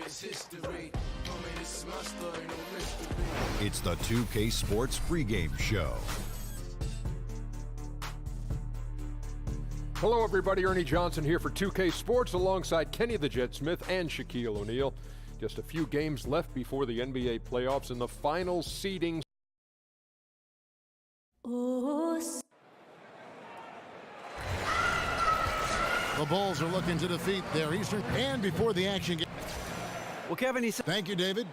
is history. Homie, this is my story, no mystery. It's the 2K Sports pregame show. Hello, everybody. Ernie Johnson here for 2K Sports alongside Kenny the Jet Smith and Shaquille O'Neal. Just a few games left before the NBA playoffs and the final seeding. The Bulls are looking to defeat their Eastern, and before the action gets... Well, Kevin, Thank you, David.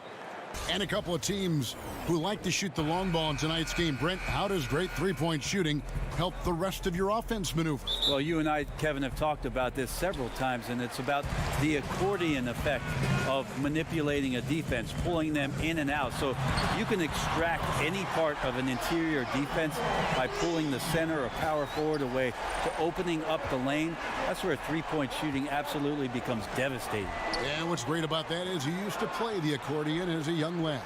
And a couple of teams who like to shoot the long ball in tonight's game. Brent, how does great three-point shooting help the rest of your offense maneuver? well, you and I, Kevin, have talked about this several times, and it's about the accordion effect of manipulating a defense, pulling them in and out. So you can extract any part of an interior defense by pulling the center or power forward away to opening up the lane. That's where three-point shooting absolutely becomes devastating. And what's great about that is he used to play the accordion as a young lad.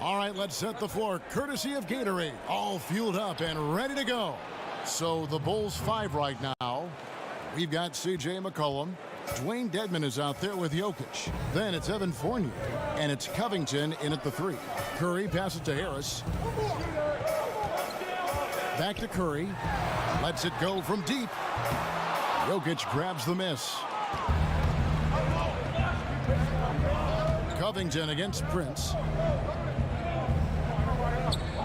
All right, let's set the floor courtesy of Gatorade. All fueled up and ready to go. So the Bulls 5 right now. We've got C.J. McCollum. Dwayne Dedmon is out there with Jokic. Then it's Evan Fournier. And it's Covington in at the 3. Curry passes to Harris. Back to Curry. Lets it go from deep. Jokic grabs the miss. Covington against Prince.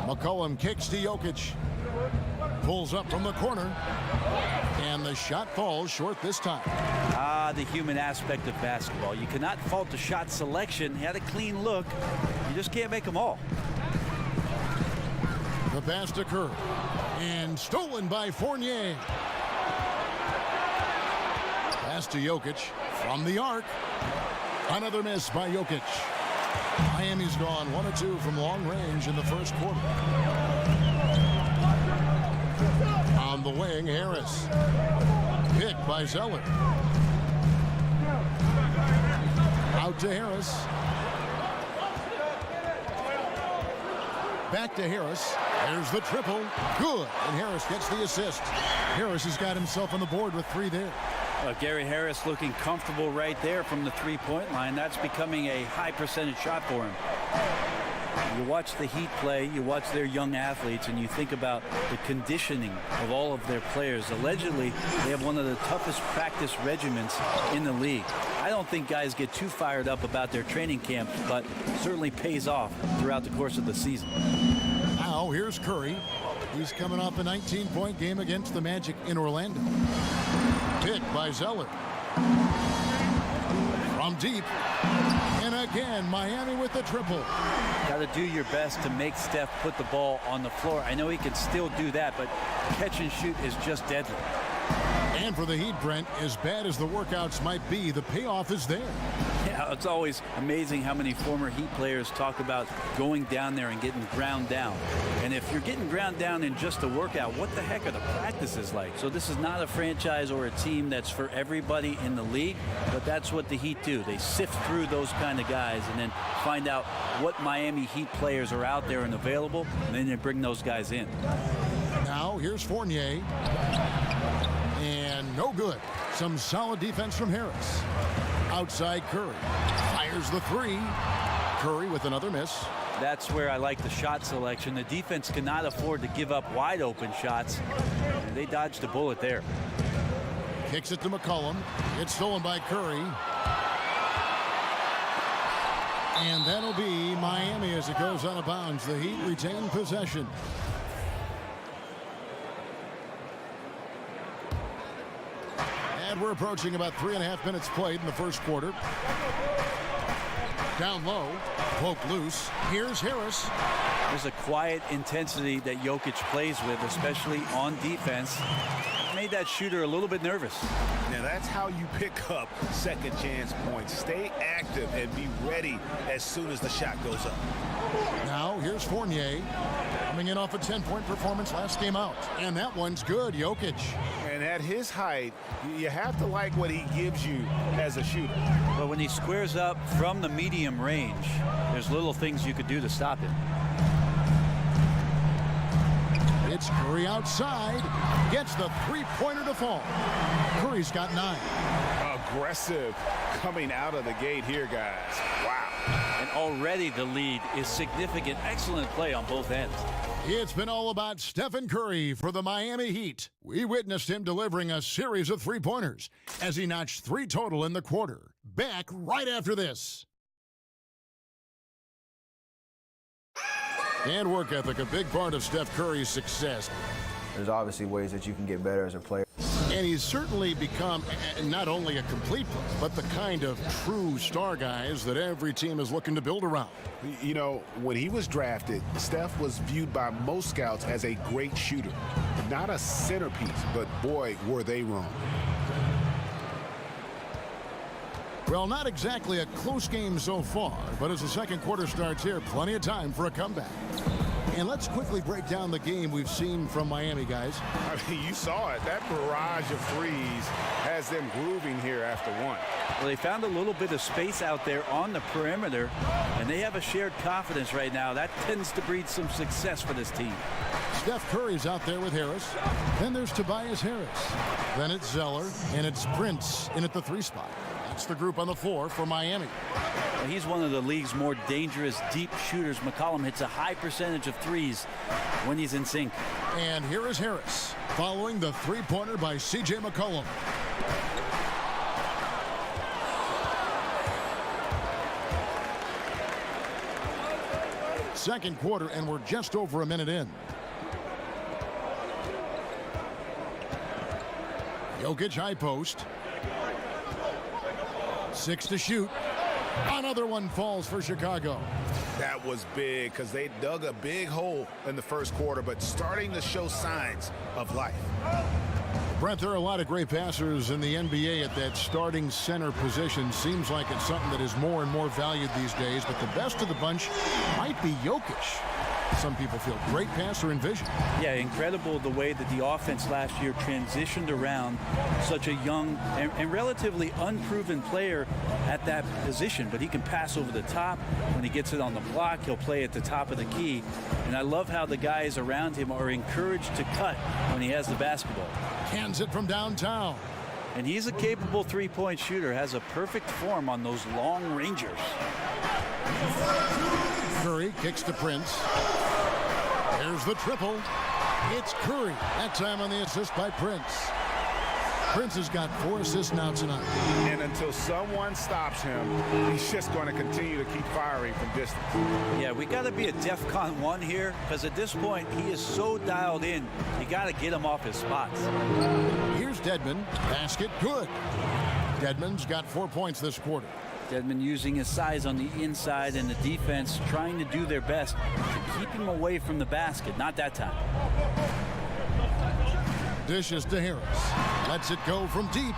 McCollum kicks to Jokic. Pulls up from the corner. And the shot falls short this time. The human aspect of basketball. You cannot fault the shot selection. He had a clean look. You just can't make them all. The pass to Curry. And stolen by Fournier. Pass to Jokic from the arc. Another miss by Jokic. Miami's gone 1 of 2 from long range in the first quarter. On the wing, Harris. Picked by Zeller. Out to Harris. Back to Harris. There's the triple. Good. And Harris gets the assist. Harris has got himself on the board with 3 there. Gary Harris looking comfortable right there from the three-point line. That's becoming a high percentage shot for him. You watch the Heat play, you watch their young athletes, and you think about the conditioning of all of their players. Allegedly, they have one of the toughest practice regimens in the league. I don't think guys get too fired up about their training camps, but certainly pays off throughout the course of the season. Now, here's Curry. He's coming off a 19-point game against the Magic in Orlando. Picked by Zeller. From deep. And again, Miami with the triple. Got to do your best to make Steph put the ball on the floor. I know he can still do that, but catch and shoot is just deadly. And for the Heat, Brent, as bad as the workouts might be, the payoff is there. Yeah, it's always amazing how many former Heat players talk about going down there and getting ground down. And if you're getting ground down in just a workout, what the heck are the practices like? So this is not a franchise or a team that's for everybody in the league, but that's what the Heat do. They sift through those kind of guys and then find out what Miami Heat players are out there and available, and then they bring those guys in. Now, here's Fournier. And no good. Some solid defense from Harris. Outside Curry. Fires the 3. Curry with another miss. That's where I like the shot selection. The defense cannot afford to give up wide open shots. And they dodged a bullet there. Kicks it to McCollum. It's stolen by Curry. And that'll be Miami as it goes out of bounds. The Heat retain possession. And we're approaching about 3.5 minutes played in the first quarter. Down low, poke loose. Here's Harris. There's a quiet intensity that Jokic plays with, especially on defense. Made that shooter a little bit nervous. Now that's how you pick up second chance points. Stay active and be ready as soon as the shot goes up. Now here's Fournier coming in off a 10-point performance last game out. And that one's good, Jokic. And at his height, you have to like what he gives you as a shooter. But when he squares up from the medium range, there's little things you could do to stop him. It's Curry outside. Gets the three-pointer to fall. Curry's got 9. A aggressive coming out of the gate here, guys. Wow. And already the lead is significant. Excellent play on both ends. It's been all about Stephen Curry for the Miami Heat. We witnessed him delivering a series of three-pointers as he notched 3 total in the quarter. Back right after this. And work ethic, a big part of Steph Curry's success. There's obviously ways that you can get better as a player. And he's certainly become not only a complete player, but the kind of true star guys that every team is looking to build around. You know, when he was drafted, Steph was viewed by most scouts as a great shooter. Not a centerpiece, but boy, were they wrong. Well, not exactly a close game so far, but as the second quarter starts here, plenty of time for a comeback. And let's quickly break down the game we've seen from Miami, guys. I mean, you saw it. That barrage of threes has them grooving here after one. Well, they found a little bit of space out there on the perimeter, and they have a shared confidence right now. That tends to breed some success for this team. Steph Curry's out there with Harris. Then there's Tobias Harris. Then it's Zeller, and it's Prince in at the 3 spot. That's the group on the floor for Miami. Well, he's one of the league's more dangerous deep shooters. McCollum hits a high percentage of threes when he's in sync. And here is Harris following the 3-pointer by C.J. McCollum. Second quarter, and we're just over a minute in. Jokic high post. 6 to shoot. Another one falls for Chicago. That was big because they dug a big hole in the first quarter, but starting to show signs of life. Brent, there are a lot of great passers in the NBA at that starting center position. Seems like it's something that is more and more valued these days, but the best of the bunch might be Jokic. Some people feel great passer in vision. Yeah, incredible the way that the offense last year transitioned around such a young and relatively unproven player at that position. But he can pass over the top. When he gets it on the block, he'll play at the top of the key. And I love how the guys around him are encouraged to cut when he has the basketball. Hands it from downtown. And he's a capable three-point shooter, has a perfect form on those long rangers. Curry kicks to Prince. There's the triple. It's Curry. That time on the assist by Prince. Prince has got 4 assists now tonight. And until someone stops him, he's just going to continue to keep firing from distance. Yeah, we got to be a DEFCON 1 here, because at this point, he is so dialed in, you got to get him off his spots. Here's Dedmon. Basket good. Dedmon's got 4 points this quarter. Dedmon using his size on the inside and the defense trying to do their best to keep him away from the basket. Not that time. Dishes to Harris. Lets it go from deep.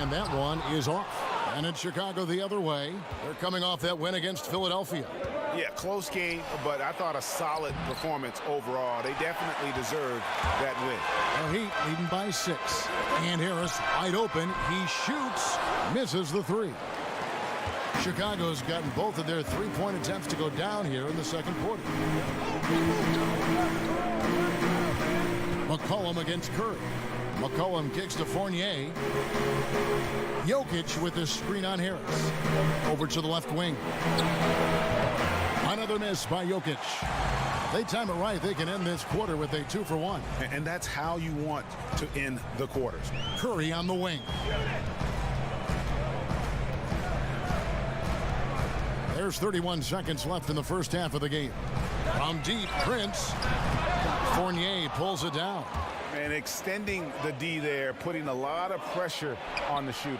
And that one is off. And it's Chicago the other way. They're coming off that win against Philadelphia. Yeah, close game, but I thought a solid performance overall. They definitely deserve that win. The Heat leading by 6. And Harris wide open. He shoots. Misses the 3. Chicago's gotten both of their 3-point attempts to go down here in the second quarter. McCollum against Curry. McCollum kicks to Fournier. Jokic with the screen on Harris. Over to the left wing. Another miss by Jokic. If they time it right, they can end this quarter with a 2-for-1. And that's how you want to end the quarters. Curry on the wing. There's 31 seconds left in the first half of the game. From deep, Prince. Fournier pulls it down. And extending the D there, putting a lot of pressure on the shooter.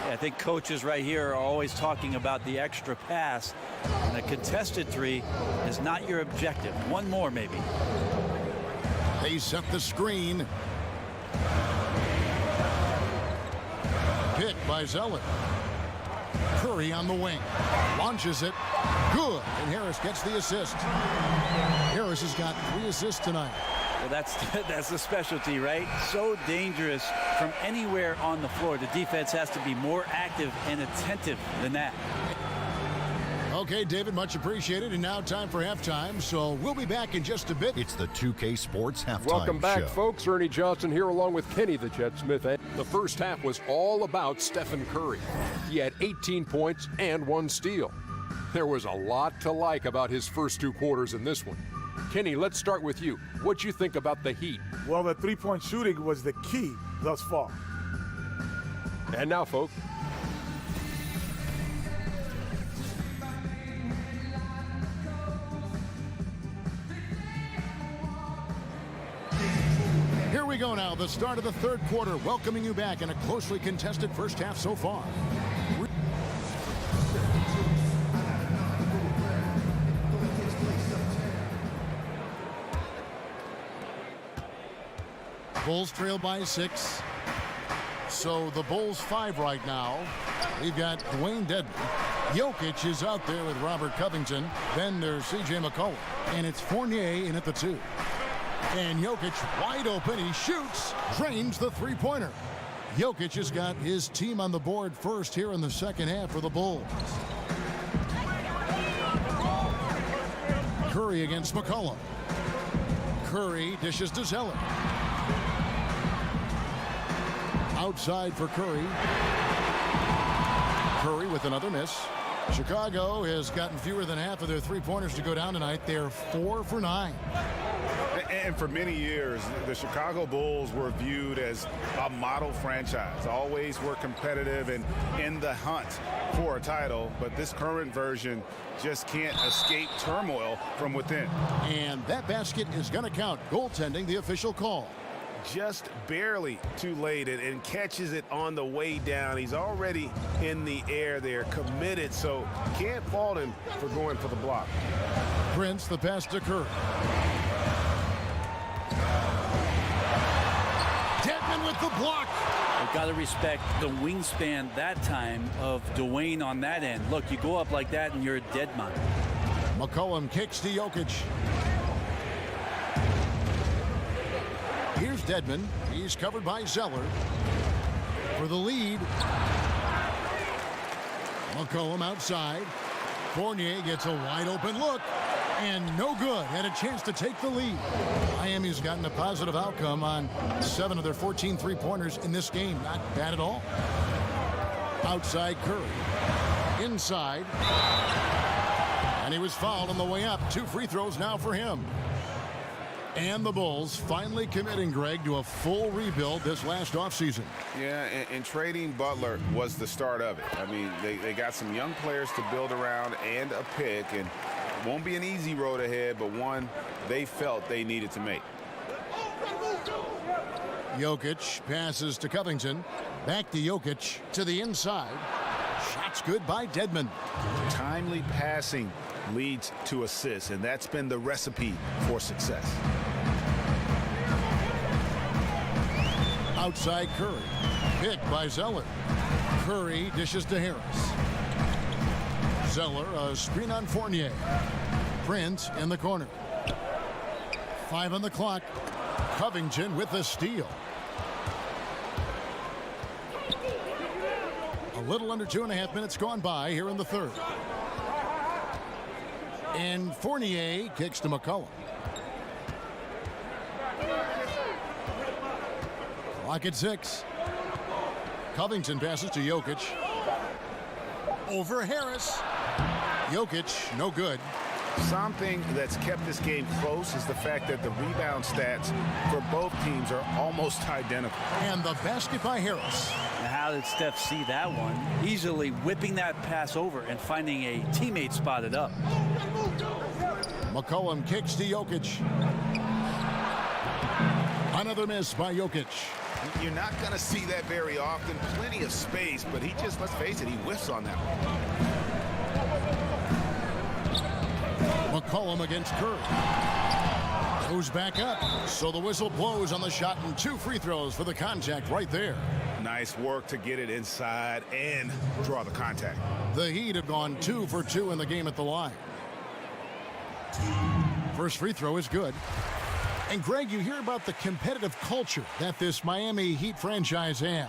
I think coaches right here are always talking about the extra pass. And a contested 3 is not your objective. One more, maybe. They set the screen. Pick by Zeller. Curry on the wing. Launches it. Good. And Harris gets the assist. Harris has got 3 assists tonight. Well, that's the specialty, right? So dangerous from anywhere on the floor. The defense has to be more active and attentive than that. Okay, David, much appreciated. And now time for halftime, so we'll be back in just a bit. It's the 2K Sports Halftime Welcome back, Show. folks. Ernie Johnson here along with Kenny the Jet Smith. And the first half was all about Stephen Curry. He had 18 points and 1 steal. There was a lot to like about his first 2 quarters in this one. Kenny, let's start with you. What'd you think about the Heat? Well, the three-point shooting was the key thus far. And now, folks. Here we go now, the start of the third quarter, welcoming you back in a closely contested first half so far. Bulls trail by 6. So the Bulls 5 right now. We've got Dwayne Dedmon. Jokic is out there with Robert Covington. Then there's C.J. McCollum. And it's Fournier in at the 2. And Jokic wide open. He shoots. Drains the three-pointer. Jokic has got his team on the board first here in the second half for the Bulls. Curry against McCollum. Curry dishes to Zeller. Outside for Curry. Curry with another miss. Chicago has gotten fewer than half of their three-pointers to go down tonight. They're 4 for 9. And for many years, the Chicago Bulls were viewed as a model franchise. Always were competitive and in the hunt for a title. But this current version just can't escape turmoil from within. And that basket is going to count. Goaltending, the official call. Just barely too late and catches it on the way down. He's already in the air there, committed, so can't fault him for going for the block. Prince, the pass to Curry. Dedmon with the block. You've got to respect the wingspan that time of Dwayne on that end. Look, you go up like that and you're a dead man. McCollum kicks to Jokic. Here's Dedmon. He's covered by Zeller. For the lead. McCollum outside. Fournier gets a wide open look. And no good. Had a chance to take the lead. Miami's gotten a positive outcome on 7 of their 14 three-pointers in this game. Not bad at all. Outside Curry. Inside. And he was fouled on the way up. 2 free throws now for him. And the Bulls finally committing, Greg, to a full rebuild this last offseason. Yeah, and trading Butler was the start of it. I mean, they got some young players to build around and a pick, and it won't be an easy road ahead, but one they felt they needed to make. Jokic passes to Covington. Back to Jokic to the inside. Shots good by Dedmon. Timely passing leads to assists, and that's been the recipe for success. Outside Curry. Picked by Zeller. Curry dishes to Harris. Zeller, a screen on Fournier. Prince in the corner. 5 on the clock. Covington with the steal. A little under 2.5 minutes gone by here in the third. And Fournier kicks to McCollum. Clock at 6. Covington passes to Jokic. Over Harris. Jokic, no good. Something that's kept this game close is the fact that the rebound stats for both teams are almost identical. And the basket by Harris. Now, how did Steph see that one? Easily whipping that pass over and finding a teammate spotted up. McCollum kicks to Jokic. Another miss by Jokic. You're not going to see that very often. Plenty of space, but he just, let's face it, he whiffs on that one. McCollum against Curry. Goes back up. So the whistle blows on the shot and 2 free throws for the contact right there. Nice work to get it inside and draw the contact. The Heat have gone 2 for 2 in the game at the line. First free throw is good. And Greg, you hear about the competitive culture that this Miami Heat franchise has.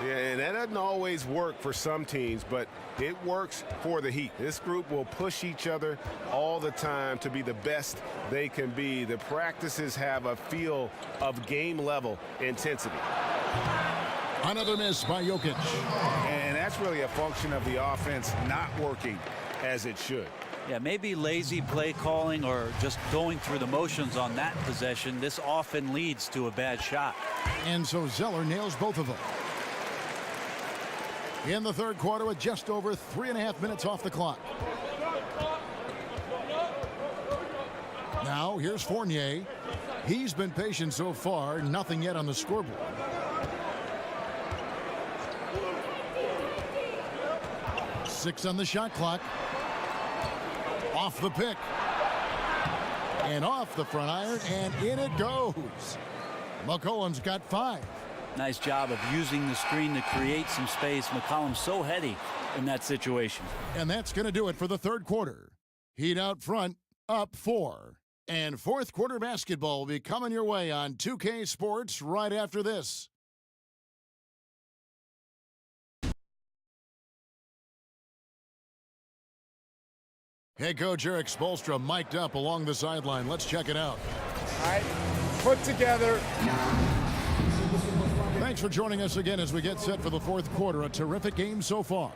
Yeah, and that doesn't always work for some teams, but it works for the Heat. This group will push each other all the time to be the best they can be. The practices have a feel of game-level intensity. Another miss by Jokic. And that's really a function of the offense not working as it should. Yeah, maybe lazy play calling or just going through the motions on that possession. This often leads to a bad shot. And so Zeller nails both of them. In the third quarter with just over 3.5 minutes off the clock. Now here's Fournier. He's been patient so far. Nothing yet on the scoreboard. Six on the shot clock. Off the pick. And off the front iron. And in it goes. McCollum's got 5. Nice job of using the screen to create some space. McCollum's so heady in that situation. And that's going to do it for the third quarter. Heat out front, up 4. And fourth quarter basketball will be coming your way on 2K Sports right after this. Head coach Eric Spoelstra mic'd up along the sideline. Let's check it out. All right, put together. Thanks for joining us again as we get set for the fourth quarter. A terrific game so far.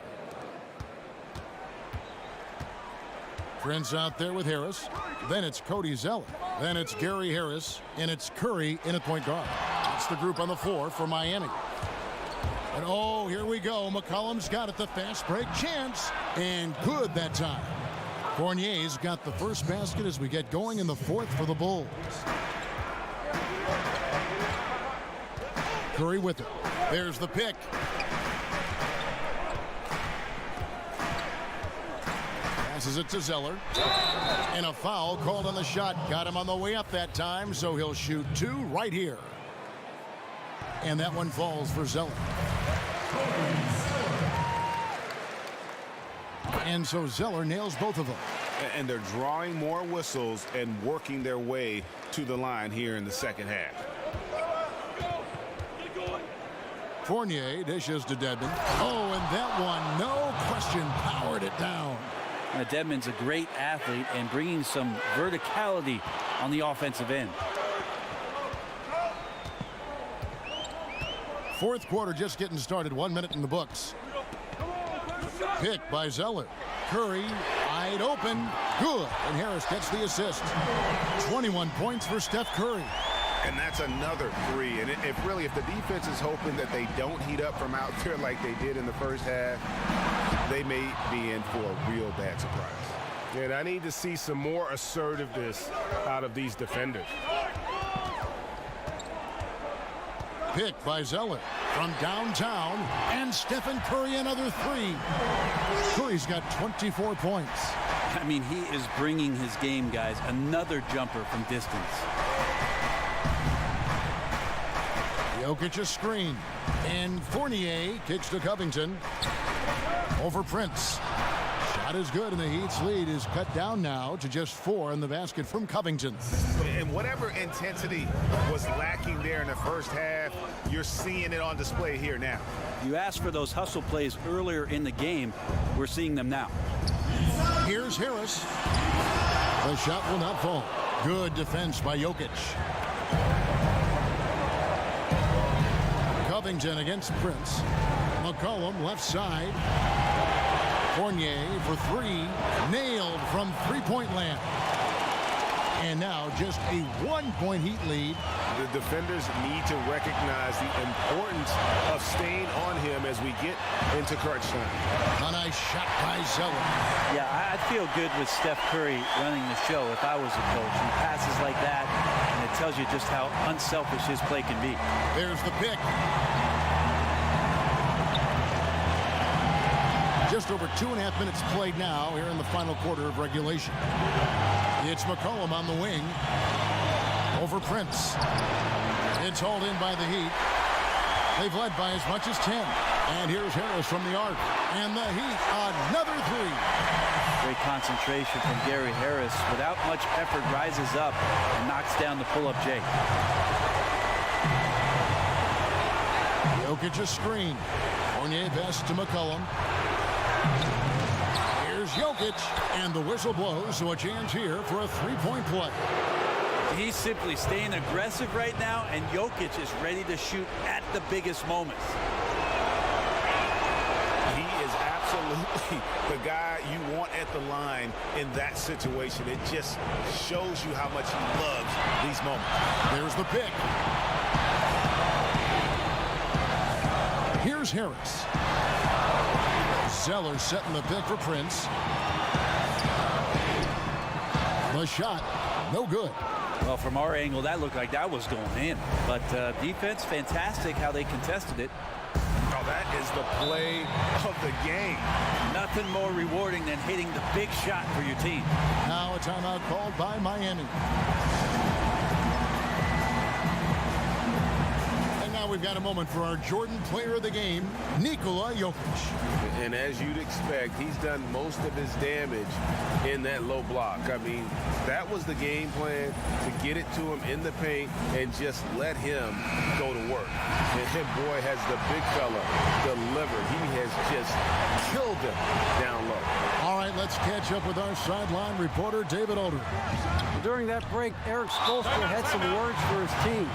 Prince out there with Harris. Then it's Cody Zeller. Then it's Gary Harris. And it's Curry in at point guard. That's the group on the floor for Miami. And oh, here we go. McCollum's got it. The fast break chance. And good that time. Fournier's got the first basket as we get going in the fourth for the Bulls. Curry with it. There's the pick. Passes it to Zeller. And a foul called on the shot. Got him on the way up that time, so he'll shoot 2 right here. And that one falls for Zeller. And so Zeller nails both of them. And they're drawing more whistles and working their way to the line here in the second half. Fournier dishes to Dedmon. Oh, and that one, no question, powered it down. Dedmon's a great athlete and bringing some verticality on the offensive end. Fourth quarter just getting started. 1 minute in the books. Pick by Zeller. Curry wide open. Good. And Harris gets the assist. 21 points for Steph Curry. And that's another 3. And if the defense is hoping that they don't heat up from out there like they did in the first half, they may be in for a real bad surprise. And I need to see some more assertiveness out of these defenders. Pick by Zeller from downtown, and Stephen Curry another 3. Curry's got 24 points. I mean, he is bringing his game, guys. Another jumper from distance. Jokic a screen, and Fournier kicks to Covington. Over Prince. Shot is good, and the Heat's lead is cut down now to just 4 in the basket from Covington. And whatever intensity was lacking there in the first half, you're seeing it on display here now. You asked for those hustle plays earlier in the game. We're seeing them now. Here's Harris. The shot will not fall. Good defense by Jokic. Covington against Prince. McCollum left side. Fournier for 3. Nailed from three-point land. And now just a 1-point Heat lead. The defenders need to recognize the importance of staying on him as we get into crunch time. A nice shot by Zeller. Yeah, I'd feel good with Steph Curry running the show if I was a coach. He passes like that, and it tells you just how unselfish his play can be. There's the pick. Just over 2.5 minutes played now here in the final quarter of regulation. It's McCollum on the wing. Over Prince. It's hauled in by the Heat. They've led by as much as 10. And here's Harris from the arc. And the Heat, another 3. Great concentration from Gary Harris. Without much effort, rises up and knocks down the pull-up J. Jokic a screen. Fournier pass to McCollum. Here's Jokic, and the whistle blows, so a chance here for a three-point play. He's simply staying aggressive right now, and Jokic is ready to shoot at the biggest moments. He is absolutely the guy you want at the line in that situation. It just shows you how much he loves these moments. There's the pick. Here's Harris. Zeller setting the pick for Prince. The shot, no good. Well, from our angle, that looked like that was going in. But defense, fantastic how they contested it. Oh, that is the play of the game. Nothing more rewarding than hitting the big shot for your team. Now a timeout called by Miami. And now we've got a moment for our Jordan player of the game, Nikola Jokic. And as you'd expect, he's done most of his damage in that low block. I mean, that was the game plan, to get it to him in the paint and just let him go to work. And boy, has the big fella delivered. He has just killed them down low. All right, let's catch up with our sideline reporter, David Aldridge. During that break, Eric Spoelstra had some words for his team.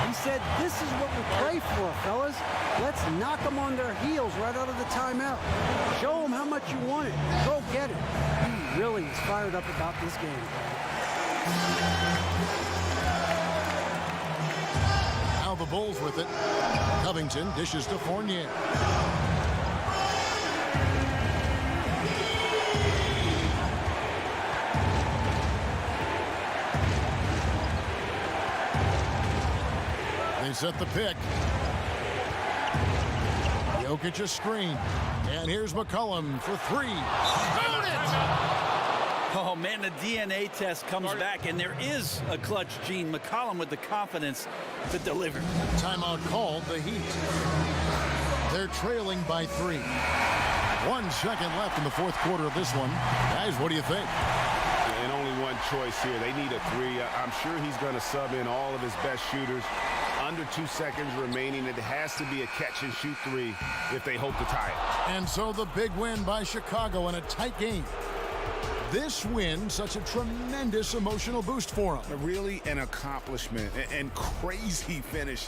He said, "This is what we play for, fellas. Let's knock them on their heels right out of the timeout. Show them how much you want it. Go get it." He really is fired up about this game. Now the Bulls with it. Covington dishes to Fournier. They set the pick. Jokic a screen. And here's McCollum for three. Shoot it! Oh, man, the DNA test comes back, and there is a clutch gene. McCollum with the confidence to deliver. Timeout called, the Heat. They're trailing by 3. 1 second left in the fourth quarter of this one. Guys, what do you think? And only one choice here. They need a three. I'm sure he's going to sub in all of his best shooters. Under 2 seconds remaining. It has to be a catch-and-shoot three if they hope to tie it. And so the big win by Chicago in a tight game. This win, such a tremendous emotional boost for them. Really an accomplishment and crazy finish